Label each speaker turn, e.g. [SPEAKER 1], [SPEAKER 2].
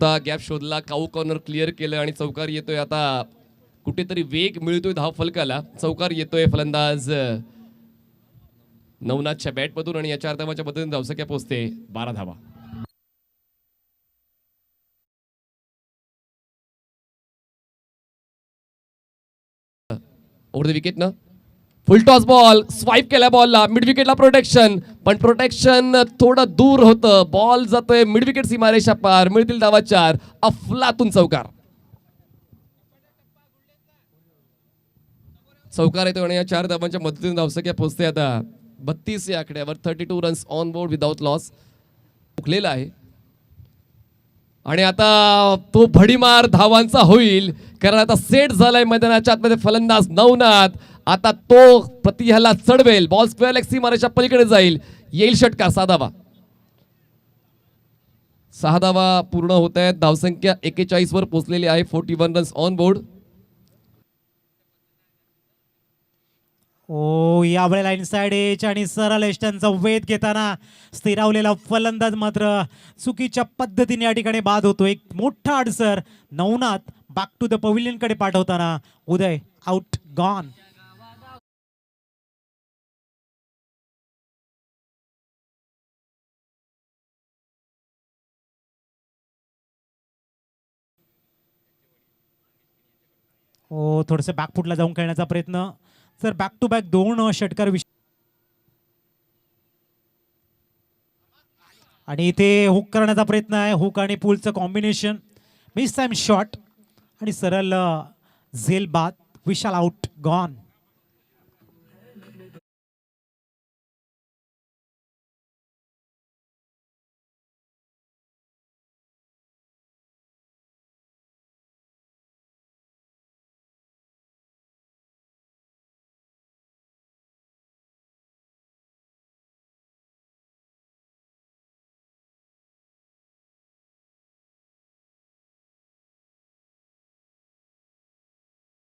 [SPEAKER 1] होता, गॅप शोधला, काऊ corner clear केलं आणि चौकार येतोय. आता कुठेतरी वेग मिळतोय धाव फलकाला. चौकार येतोय फलंदाज नवनाथच्या बॅटमधून आणि या 4 धावांच्या मदतीने धावसंख्या पोहोचते 12 धावा. ओव्हर द विकेट ना फुल टॉस बॉल स्वाईप केला बॉलला मिड विकेटला प्रोटेक्शन, पण प्रोटेक्शन थोडं दूर होतं. बॉल जातोय मिड विकेट सीमारेषा पार. मिळतील धावा 4. अफलातून चौकार. चौकार येतो आणि या 4 धावांच्या मदतीने धावसंख्या पोहोचते आता 32 या आकड्यावर. 32 runs on board without loss हुकलेला आहे. आणि आता तो भडीमार धावांचा होईल, कारण आता सेट झालाय मैदानाच्या आतमध्ये फलंदाज नवनाथ. आता तो प्रतिहाला चढवेल. बॉल स्क्वेअर लेग सीमारेषा पलीकडे जाईल. येईल षटकार. 6 धावा. 6 धावा पूर्ण होत आहेत. धावसंख्या 41 वर पोहोचलेली आहे. 41 रन्स ऑन बोर्ड.
[SPEAKER 2] ओ यावेळेला इनसाइड एज आणि सरळ यष्टांचा वेध घेताना स्थिरावलेला फलंदाज मात्र चुकीच्या पद्धतीने या ठिकाणी बाद होतो. एक मोठा अडसर Navnath back to the pavilion कडे पाठवताना उदय आउट गॉन. ओ थोडस बॅकफुटला जाऊन खेळण्याचा प्रयत्न. सर बॅक टू बॅक 2 षटकार आणि इथे हुक करण्याचा प्रयत्न आहे. हुक आणि पुलचं कॉम्बिनेशन. मिस टाइम शॉट आणि सरळ झेल बाद. विशाल आउट गॉन.